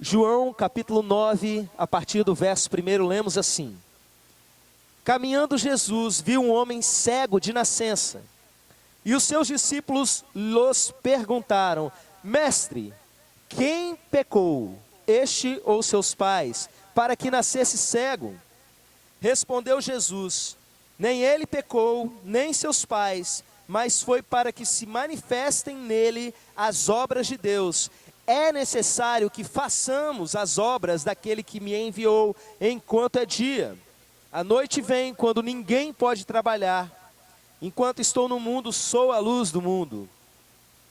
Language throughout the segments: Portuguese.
João capítulo 9, a partir do verso 1, lemos assim: Caminhando Jesus viu um homem cego de nascença, e os seus discípulos lhes perguntaram: Mestre, quem pecou, este ou seus pais, para que nascesse cego? Respondeu Jesus: Nem ele pecou, nem seus pais, mas foi para que se manifestem nele as obras de Deus. É necessário que façamos as obras daquele que me enviou enquanto é dia. A noite vem quando ninguém pode trabalhar. Enquanto estou no mundo, sou a luz do mundo.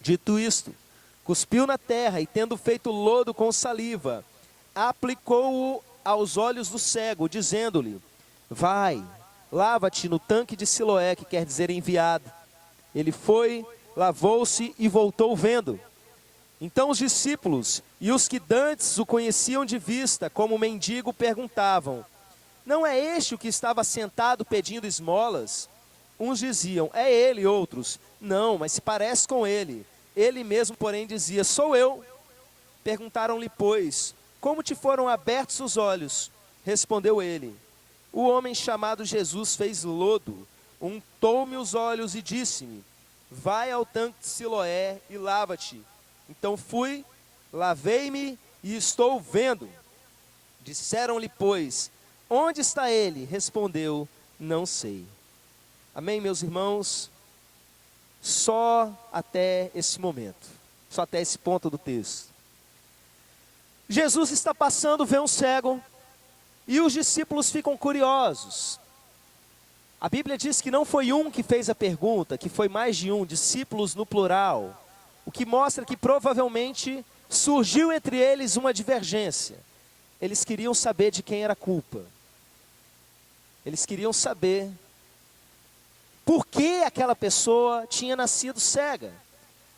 Dito isto, cuspiu na terra e, tendo feito lodo com saliva, aplicou-o aos olhos do cego, dizendo-lhe: Vai, lava-te no tanque de Siloé, que quer dizer enviado. Ele foi, lavou-se e voltou vendo. Então os discípulos e os que dantes o conheciam de vista, como mendigo, perguntavam: Não é este o que estava sentado pedindo esmolas? Uns diziam: É ele, outros: Não, mas se parece com ele. Ele mesmo, porém, dizia: Sou eu. Perguntaram-lhe, pois: Como te foram abertos os olhos? Respondeu ele: O homem chamado Jesus fez lodo, untou-me os olhos e disse-me: Vai ao tanque de Siloé e lava-te. Então fui, lavei-me e estou vendo. Disseram-lhe, pois: Onde está ele? Respondeu: Não sei. Amém, meus irmãos? Só até esse momento, só até esse ponto do texto. Jesus está passando, vê um cego, e os discípulos ficam curiosos. A Bíblia diz que não foi um que fez a pergunta, que foi mais de um, discípulos no plural. O que mostra que provavelmente surgiu entre eles uma divergência. Eles queriam saber de quem era a culpa. Eles queriam saber por que aquela pessoa tinha nascido cega.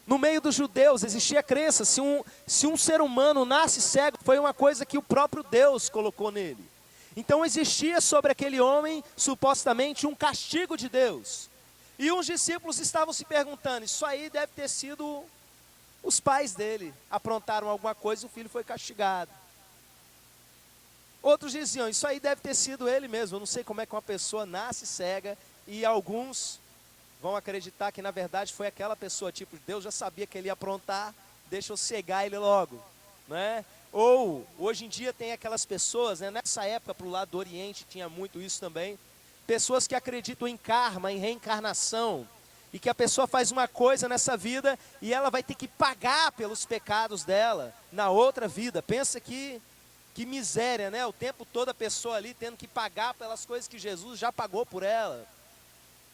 No meio dos judeus existia a crença, se um ser humano nasce cego, foi uma coisa que o próprio Deus colocou nele. Então existia sobre aquele homem, supostamente, um castigo de Deus. E uns discípulos estavam se perguntando: isso aí deve ter sido os pais dele, aprontaram alguma coisa e o filho foi castigado. Outros diziam: isso aí deve ter sido ele mesmo. Eu não sei como é que uma pessoa nasce cega. E alguns vão acreditar que na verdade foi aquela pessoa, tipo, Deus já sabia que ele ia aprontar, deixa eu cegar ele logo, né? Ou, hoje em dia tem aquelas pessoas, né? Nessa época para o lado do Oriente tinha muito isso também, pessoas que acreditam em karma, em reencarnação, e que a pessoa faz uma coisa nessa vida e ela vai ter que pagar pelos pecados dela na outra vida. Pensa que miséria, né? O tempo todo a pessoa ali tendo que pagar pelas coisas que Jesus já pagou por ela.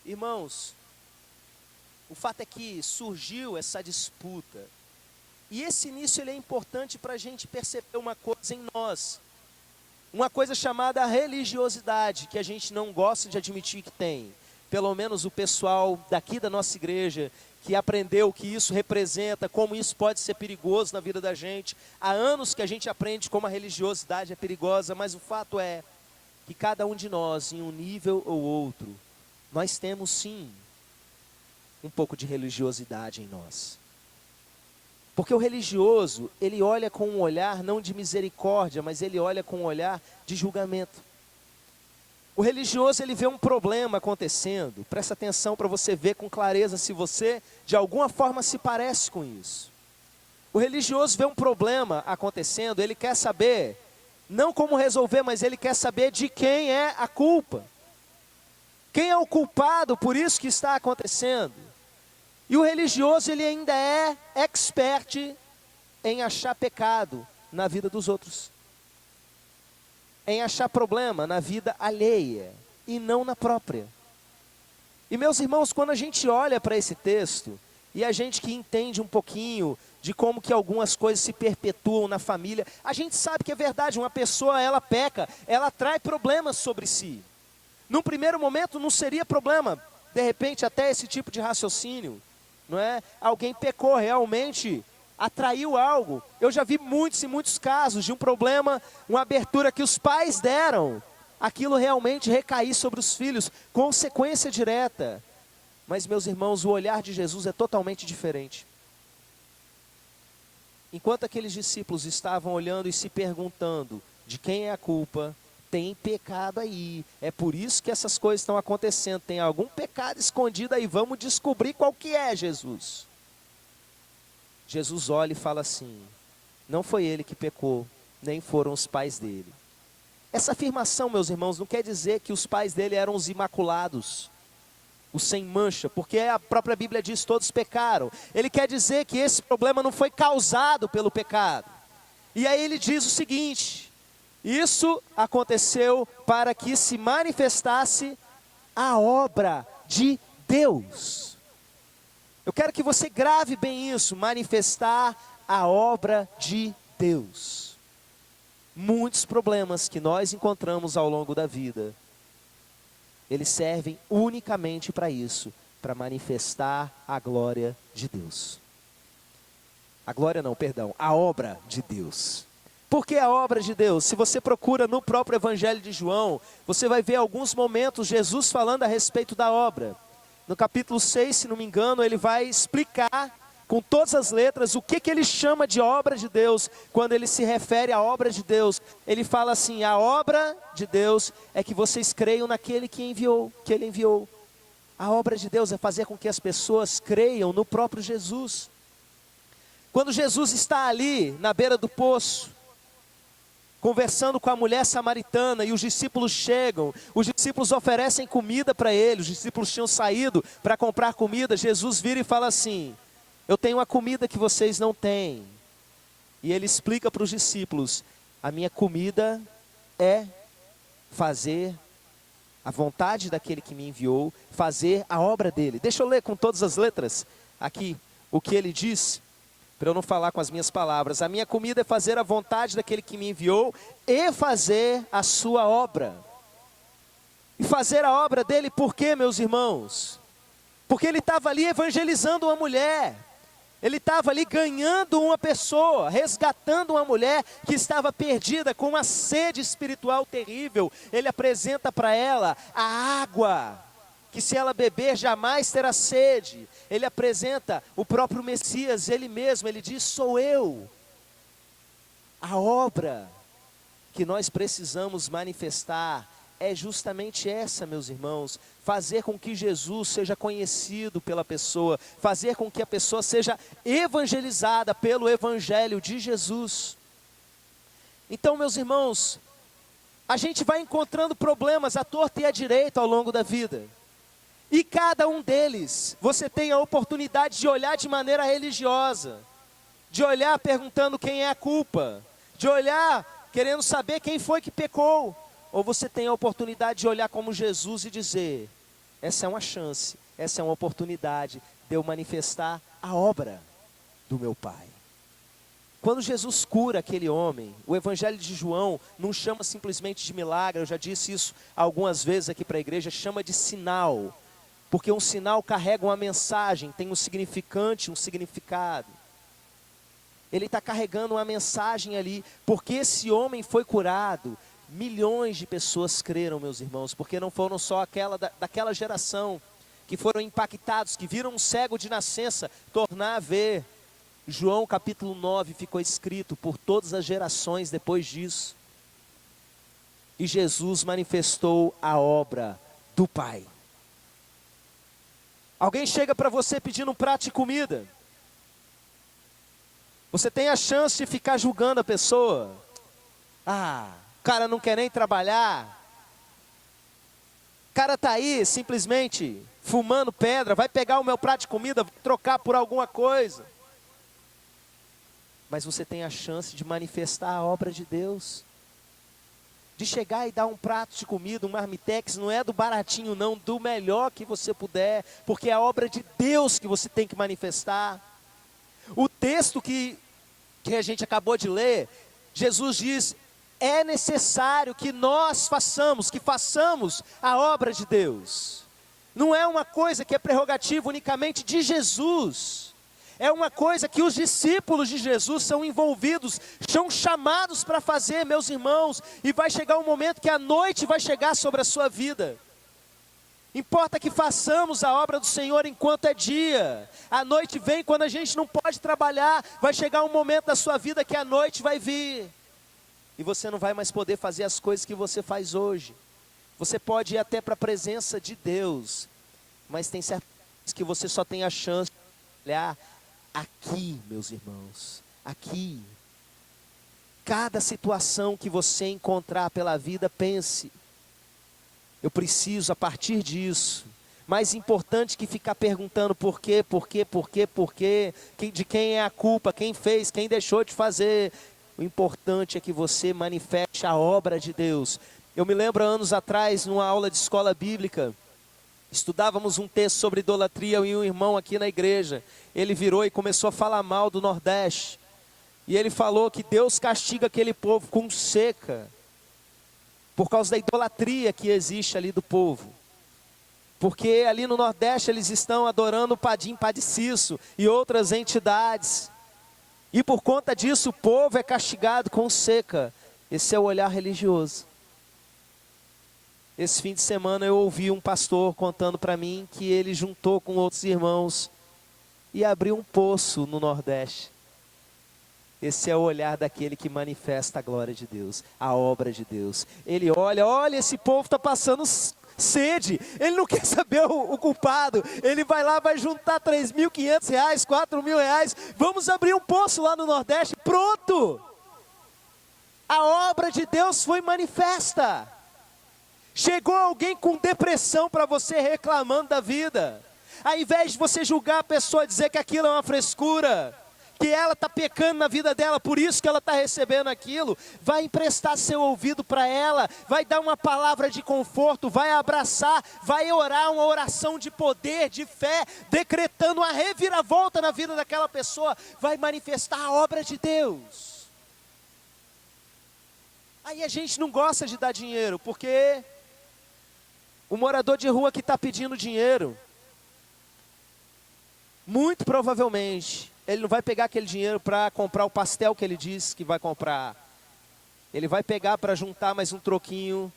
Irmãos, o fato é que surgiu essa disputa. E esse início ele é importante para a gente perceber uma coisa em nós. Uma coisa chamada religiosidade, que a gente não gosta de admitir que tem. Pelo menos o pessoal daqui da nossa igreja, que aprendeu o que isso representa, como isso pode ser perigoso na vida da gente. Há anos que a gente aprende como a religiosidade é perigosa, mas o fato é que cada um de nós, em um nível ou outro, nós temos sim um pouco de religiosidade em nós. Porque o religioso, ele olha com um olhar não de misericórdia, mas ele olha com um olhar de julgamento. O religioso, ele vê um problema acontecendo. Presta atenção para você ver com clareza se você, de alguma forma, se parece com isso. O religioso vê um problema acontecendo, ele quer saber, não como resolver, mas ele quer saber de quem é a culpa. Quem é o culpado por isso que está acontecendo? E o religioso, ele ainda é expert em achar pecado na vida dos outros. Em achar problema na vida alheia e não na própria. E meus irmãos, quando a gente olha para esse texto, e a gente que entende um pouquinho de como que algumas coisas se perpetuam na família, a gente sabe que é verdade, uma pessoa ela peca, ela traz problemas sobre si. Num primeiro momento não seria problema, de repente até esse tipo de raciocínio, não é? Alguém pecou realmente, atraiu algo. Eu já vi muitos e muitos casos de um problema, uma abertura que os pais deram, aquilo realmente recair sobre os filhos, consequência direta. Mas meus irmãos, o olhar de Jesus é totalmente diferente. Enquanto aqueles discípulos estavam olhando e se perguntando de quem é a culpa, tem pecado aí. É por isso que essas coisas estão acontecendo. Tem algum pecado escondido aí. Vamos descobrir qual que é, Jesus. Jesus olha e fala assim: não foi ele que pecou, nem foram os pais dele. Essa afirmação, meus irmãos, não quer dizer que os pais dele eram os imaculados, os sem mancha, porque a própria Bíblia diz: todos pecaram. Ele quer dizer que esse problema não foi causado pelo pecado. E aí ele diz o seguinte: isso aconteceu para que se manifestasse a obra de Deus. Eu quero que você grave bem isso: manifestar a obra de Deus. Muitos problemas que nós encontramos ao longo da vida, eles servem unicamente para isso, para manifestar a glória de Deus. A glória não, perdão, a obra de Deus. Por que a obra de Deus? Se você procura no próprio Evangelho de João, você vai ver alguns momentos Jesus falando a respeito da obra. No capítulo 6, se não me engano, ele vai explicar com todas as letras o que ele chama de obra de Deus. Quando ele se refere à obra de Deus, ele fala assim: a obra de Deus é que vocês creiam naquele que ele enviou. A obra de Deus é fazer com que as pessoas creiam no próprio Jesus. Quando Jesus está ali na beira do poço, conversando com a mulher samaritana, e os discípulos chegam, os discípulos oferecem comida para ele, os discípulos tinham saído para comprar comida. Jesus vira e fala assim: eu tenho uma comida que vocês não têm. E ele explica para os discípulos: a minha comida é fazer a vontade daquele que me enviou, fazer a obra dele. Deixa eu ler com todas as letras aqui o que ele diz, para eu não falar com as minhas palavras. A minha comida é fazer a vontade daquele que me enviou e fazer a sua obra. E fazer a obra dele por quê, meus irmãos? Porque ele estava ali evangelizando uma mulher. Ele estava ali ganhando uma pessoa, resgatando uma mulher que estava perdida, com uma sede espiritual terrível. Ele apresenta para ela a água, que se ela beber jamais terá sede. Ele apresenta o próprio Messias, ele mesmo, ele diz: sou eu. A obra que nós precisamos manifestar é justamente essa, meus irmãos: fazer com que Jesus seja conhecido pela pessoa, fazer com que a pessoa seja evangelizada pelo Evangelho de Jesus. Então, meus irmãos, a gente vai encontrando problemas à torta e à direita ao longo da vida. E cada um deles, você tem a oportunidade de olhar de maneira religiosa, de olhar perguntando quem é a culpa, de olhar querendo saber quem foi que pecou. Ou você tem a oportunidade de olhar como Jesus e dizer: essa é uma chance, essa é uma oportunidade de eu manifestar a obra do meu Pai. Quando Jesus cura aquele homem, o Evangelho de João não chama simplesmente de milagre. Eu já disse isso algumas vezes aqui para a igreja, chama de sinal. Porque um sinal carrega uma mensagem, tem um significante, um significado. Ele está carregando uma mensagem ali, porque esse homem foi curado. Milhões de pessoas creram, meus irmãos, porque não foram só daquela geração que foram impactados, que viram um cego de nascença tornar a ver. João capítulo 9 ficou escrito por todas as gerações depois disso. E Jesus manifestou a obra do Pai. Alguém chega para você pedindo um prato de comida. Você tem a chance de ficar julgando a pessoa. O cara não quer nem trabalhar. O cara está aí simplesmente fumando pedra, vai pegar o meu prato de comida, vai trocar por alguma coisa. Mas você tem a chance de manifestar a obra de Deus. De chegar e dar um prato de comida, um marmitex, não é do baratinho não, do melhor que você puder, porque é a obra de Deus que você tem que manifestar. O texto que a gente acabou de ler, Jesus diz: é necessário que nós façamos a obra de Deus. Não é uma coisa que é prerrogativa unicamente de Jesus. É uma coisa que os discípulos de Jesus são envolvidos, são chamados para fazer, meus irmãos. E vai chegar um momento que a noite vai chegar sobre a sua vida. Importa que façamos a obra do Senhor enquanto é dia. A noite vem quando a gente não pode trabalhar. Vai chegar um momento da sua vida que a noite vai vir. E você não vai mais poder fazer as coisas que você faz hoje. Você pode ir até para a presença de Deus. Mas tem certas coisas que você só tem a chance de olhar aqui, meus irmãos. Aqui. Cada situação que você encontrar pela vida, pense. Eu preciso, a partir disso, mais importante que ficar perguntando por quê, de quem é a culpa, quem fez, quem deixou de fazer. O importante é que você manifeste a obra de Deus. Eu me lembro anos atrás, numa aula de escola bíblica, estudávamos um texto sobre idolatria e um irmão aqui na igreja, ele virou e começou a falar mal do Nordeste. E ele falou que Deus castiga aquele povo com seca, por causa da idolatria que existe ali do povo. Porque ali no Nordeste eles estão adorando o Padim Padiciço e outras entidades. E por conta disso o povo é castigado com seca. Esse é o olhar religioso. Esse fim de semana eu ouvi um pastor contando para mim que ele juntou com outros irmãos e abriu um poço no Nordeste. Esse é o olhar daquele que manifesta a glória de Deus, a obra de Deus. Ele olha, esse povo está passando sede. Ele não quer saber o culpado. Ele vai lá, vai juntar R$3.500, R$4.000. Vamos abrir um poço lá no Nordeste. Pronto! A obra de Deus foi manifesta. Chegou alguém com depressão para você reclamando da vida. Ao invés de você julgar a pessoa e dizer que aquilo é uma frescura, que ela está pecando na vida dela, por isso que ela está recebendo aquilo, vai emprestar seu ouvido para ela, vai dar uma palavra de conforto, vai abraçar, vai orar uma oração de poder, de fé, decretando uma reviravolta na vida daquela pessoa, vai manifestar a obra de Deus. Aí a gente não gosta de dar dinheiro, porque o morador de rua que está pedindo dinheiro, muito provavelmente, ele não vai pegar aquele dinheiro para comprar o pastel que ele disse que vai comprar. Ele vai pegar para juntar mais um troquinho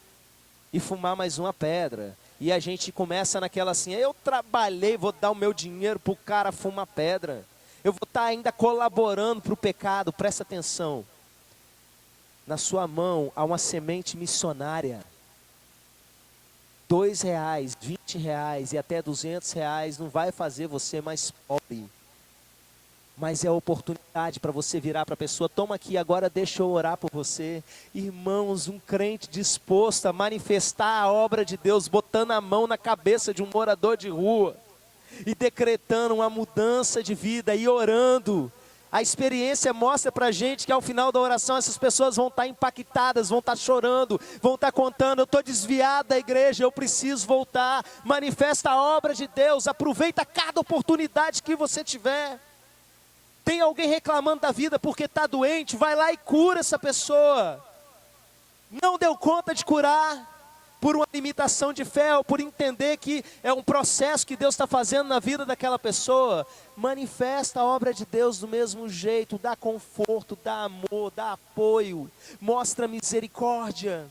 e fumar mais uma pedra. E a gente começa naquela assim, eu trabalhei, vou dar o meu dinheiro para o cara fumar pedra. Eu vou estar ainda colaborando para o pecado, presta atenção. Na sua mão há uma semente missionária. R$2, R$20 e até R$200 não vai fazer você mais pobre. Mas é a oportunidade para você virar para a pessoa, toma aqui, agora deixa eu orar por você. Irmãos, um crente disposto a manifestar a obra de Deus, botando a mão na cabeça de um morador de rua, e decretando uma mudança de vida, e orando. A experiência mostra para a gente que ao final da oração, essas pessoas vão estar impactadas, vão estar chorando, vão estar contando, eu estou desviado da igreja, eu preciso voltar. Manifesta a obra de Deus, aproveita cada oportunidade que você tiver. Tem alguém reclamando da vida porque está doente, vai lá e cura essa pessoa. Não deu conta de curar por uma limitação de fé ou por entender que é um processo que Deus está fazendo na vida daquela pessoa. Manifesta a obra de Deus do mesmo jeito, dá conforto, dá amor, dá apoio, mostra misericórdia.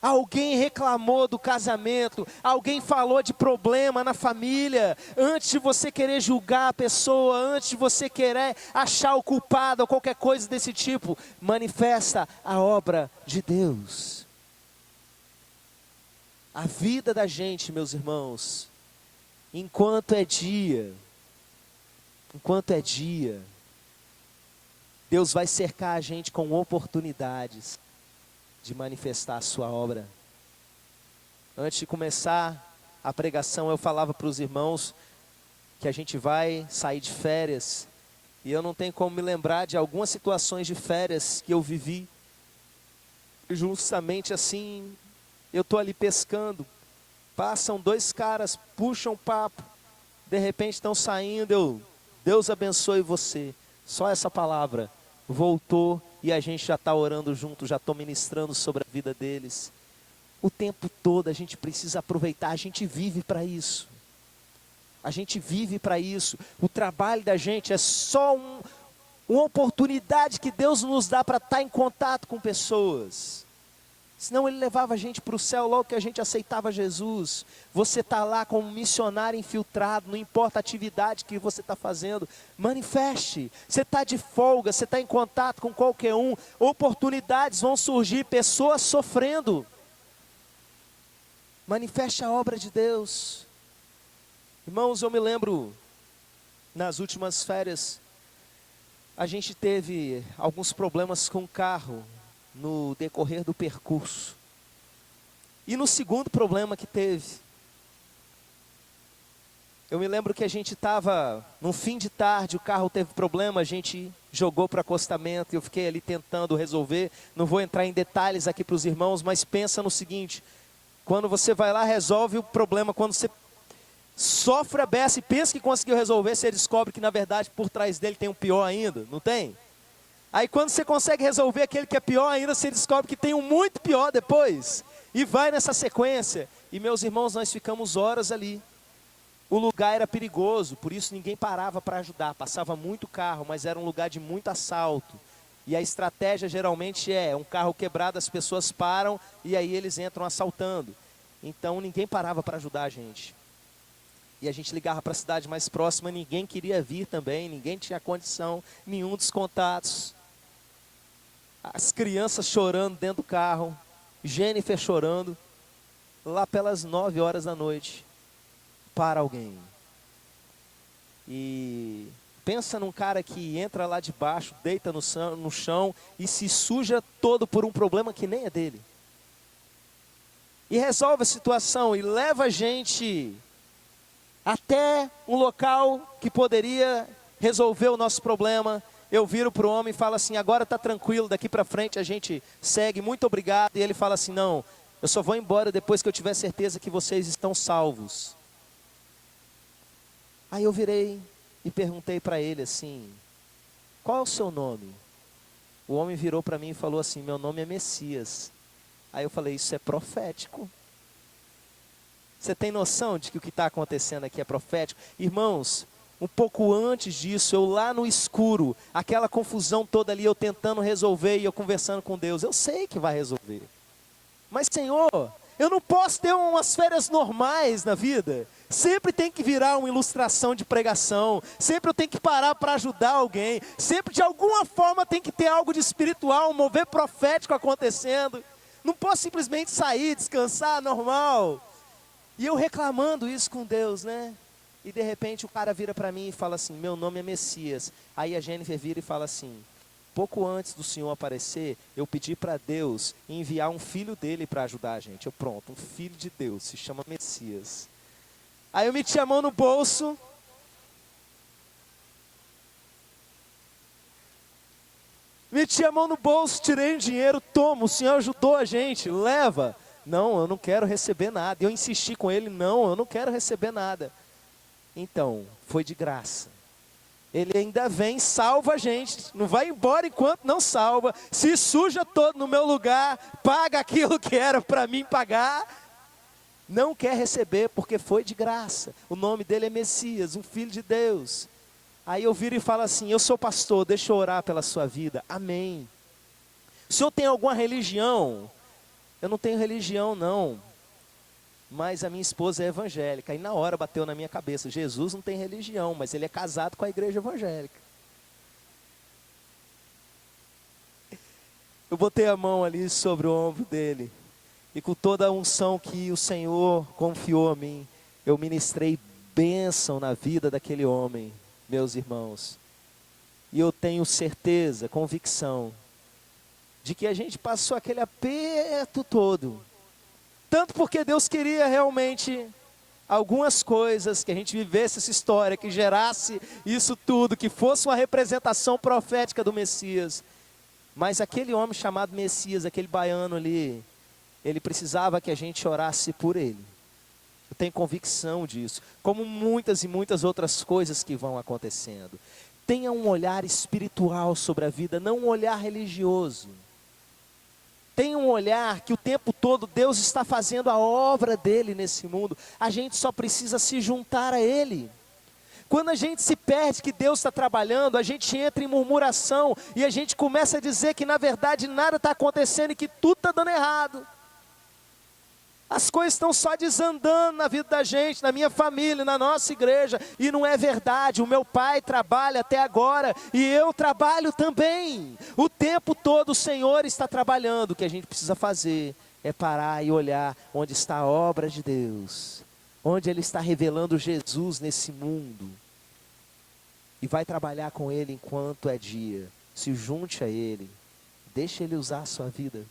Alguém reclamou do casamento, alguém falou de problema na família. Antes de você querer julgar a pessoa, antes de você querer achar o culpado ou qualquer coisa desse tipo, manifesta a obra de Deus. A vida da gente, meus irmãos, enquanto é dia, Deus vai cercar a gente com oportunidades de manifestar a sua obra. Antes de começar a pregação, eu falava para os irmãos que a gente vai sair de férias, e eu não tenho como me lembrar de algumas situações de férias que eu vivi. Justamente assim, eu estou ali pescando, passam dois caras, puxam papo, de repente estão saindo, Deus abençoe você, só essa palavra, voltou, e a gente já está orando junto, já estou ministrando sobre a vida deles. O tempo todo a gente precisa aproveitar, a gente vive para isso. A gente vive para isso. O trabalho da gente é só uma oportunidade que Deus nos dá para estar em contato com pessoas. Senão ele levava a gente para o céu logo que a gente aceitava Jesus. Você está lá como missionário infiltrado, não importa a atividade que você está fazendo, manifeste. Você está de folga, você está em contato com qualquer um, oportunidades vão surgir, pessoas sofrendo. Manifeste a obra de Deus. Irmãos, eu me lembro, nas últimas férias, a gente teve alguns problemas com o carro no decorrer do percurso. E no segundo problema que teve, eu me lembro que a gente estava no fim de tarde, o carro teve problema, a gente jogou para o acostamento, eu fiquei ali tentando resolver. Não vou entrar em detalhes aqui para os irmãos, mas pensa no seguinte: quando você vai lá, resolve o problema, quando você sofre a beça e pensa que conseguiu resolver, você descobre que na verdade por trás dele tem um pior ainda, não tem? Aí quando você consegue resolver aquele que é pior ainda, você descobre que tem um muito pior depois. E vai nessa sequência. E meus irmãos, nós ficamos horas ali. O lugar era perigoso, por isso ninguém parava para ajudar. Passava muito carro, mas era um lugar de muito assalto. E a estratégia geralmente é um carro quebrado, as pessoas param e aí eles entram assaltando. Então ninguém parava para ajudar a gente. E a gente ligava para a cidade mais próxima, ninguém queria vir também, ninguém tinha condição, nenhum dos contatos. As crianças chorando dentro do carro, Jennifer chorando, lá pelas 9 horas da noite, para alguém. E pensa num cara que entra lá de baixo, deita no chão e se suja todo por um problema que nem é dele. E resolve a situação e leva a gente até um local que poderia resolver o nosso problema. Eu viro para o homem e falo assim: agora está tranquilo, daqui para frente a gente segue, muito obrigado. E ele fala assim: não, eu só vou embora depois que eu tiver certeza que vocês estão salvos. Aí eu virei e perguntei para ele assim: qual é o seu nome? O homem virou para mim e falou assim: meu nome é Messias. Aí eu falei: isso é profético. Você tem noção de que o que está acontecendo aqui é profético? Irmãos, um pouco antes disso, eu lá no escuro, aquela confusão toda ali, eu tentando resolver e eu conversando com Deus. Eu sei que vai resolver. Mas Senhor, eu não posso ter umas férias normais na vida. Sempre tem que virar uma ilustração de pregação. Sempre eu tenho que parar para ajudar alguém. Sempre de alguma forma tem que ter algo de espiritual, um mover profético acontecendo. Não posso simplesmente sair, descansar, normal. E eu reclamando isso com Deus, né? E de repente o cara vira para mim e fala assim: meu nome é Messias. Aí a Jennifer vira e fala assim: pouco antes do Senhor aparecer, eu pedi para Deus enviar um filho dele para ajudar a gente. Eu pronto, um filho de Deus, se chama Messias. Aí eu meti a mão no bolso. Meti a mão no bolso, tirei o dinheiro, toma, o Senhor ajudou a gente, leva. Não, eu não quero receber nada. Eu insisti com ele: não, eu não quero receber nada. Então, foi de graça. Ele ainda vem, salva a gente, não vai embora enquanto não salva, se suja todo no meu lugar, paga aquilo que era para mim pagar. Não quer receber porque foi de graça. O nome dele é Messias, um filho de Deus. Aí eu viro e falo assim: eu sou pastor, deixa eu orar pela sua vida. Amém. O senhor tem alguma religião? Eu não tenho religião não, mas a minha esposa é evangélica. E na hora bateu na minha cabeça: Jesus não tem religião, mas ele é casado com a igreja evangélica. Eu botei a mão ali sobre o ombro dele, e com toda a unção que o Senhor confiou a mim, eu ministrei bênção na vida daquele homem, meus irmãos. E eu tenho certeza, convicção, de que a gente passou aquele aperto todo, tanto porque Deus queria realmente algumas coisas, que a gente vivesse essa história, que gerasse isso tudo, que fosse uma representação profética do Messias. Mas aquele homem chamado Messias, aquele baiano ali, ele precisava que a gente orasse por ele. Eu tenho convicção disso, como muitas e muitas outras coisas que vão acontecendo. Tenha um olhar espiritual sobre a vida, não um olhar religioso. Tenha um olhar que o tempo todo Deus está fazendo a obra dele nesse mundo. A gente só precisa se juntar a ele. Quando a gente se perde que Deus está trabalhando, a gente entra em murmuração e a gente começa a dizer que na verdade nada está acontecendo e que tudo está dando errado. As coisas estão só desandando na vida da gente, na minha família, na nossa igreja, e não é verdade. O meu pai trabalha até agora e eu trabalho também. O tempo todo o Senhor está trabalhando. O que a gente precisa fazer é parar e olhar onde está a obra de Deus, onde Ele está revelando Jesus nesse mundo. E vai trabalhar com Ele enquanto é dia. Se junte a Ele, deixe Ele usar a sua vida.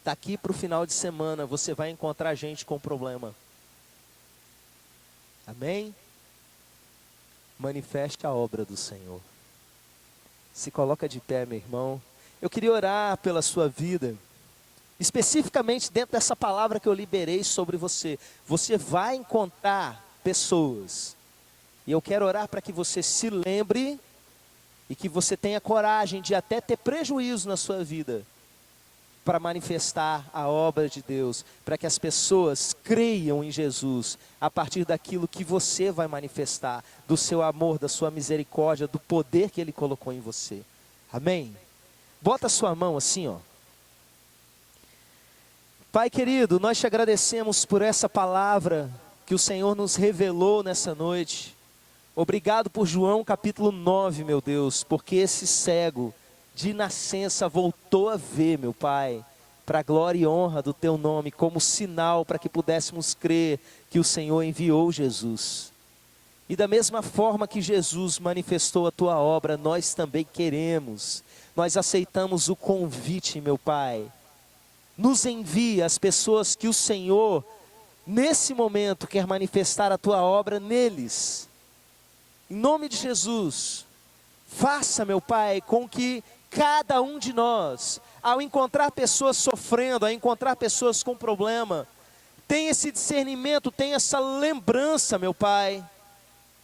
Daqui para o final de semana você vai encontrar gente com problema. Amém? Manifeste a obra do Senhor. Se coloca de pé, meu irmão. Eu queria orar pela sua vida. Especificamente dentro dessa palavra que eu liberei sobre você. Você vai encontrar pessoas. E eu quero orar para que você se lembre e que você tenha coragem de até ter prejuízo na sua vida, para manifestar a obra de Deus, para que as pessoas creiam em Jesus, a partir daquilo que você vai manifestar, do seu amor, da sua misericórdia, do poder que Ele colocou em você. Amém? Bota a sua mão assim, ó. Pai querido, nós te agradecemos por essa palavra que o Senhor nos revelou nessa noite. Obrigado por João capítulo 9, meu Deus, porque esse cego de nascença voltou a ver, meu Pai, para a glória e honra do Teu nome, como sinal para que pudéssemos crer que o Senhor enviou Jesus. E da mesma forma que Jesus manifestou a Tua obra, nós também queremos, nós aceitamos o convite, meu Pai. Nos envia as pessoas que o Senhor, nesse momento, quer manifestar a Tua obra neles. Em nome de Jesus, faça, meu Pai, com que cada um de nós, ao encontrar pessoas sofrendo, ao encontrar pessoas com problema, tenha esse discernimento, tenha essa lembrança, meu Pai,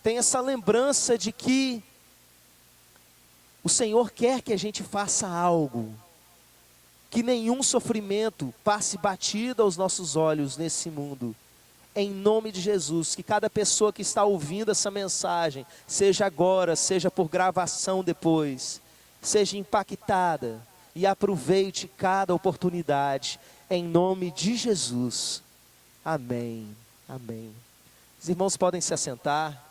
tenha essa lembrança de que o Senhor quer que a gente faça algo, que nenhum sofrimento passe batido aos nossos olhos nesse mundo. Em nome de Jesus, que cada pessoa que está ouvindo essa mensagem, seja agora, seja por gravação depois, seja impactada e aproveite cada oportunidade, em nome de Jesus. Amém. Amém. Os irmãos podem se assentar.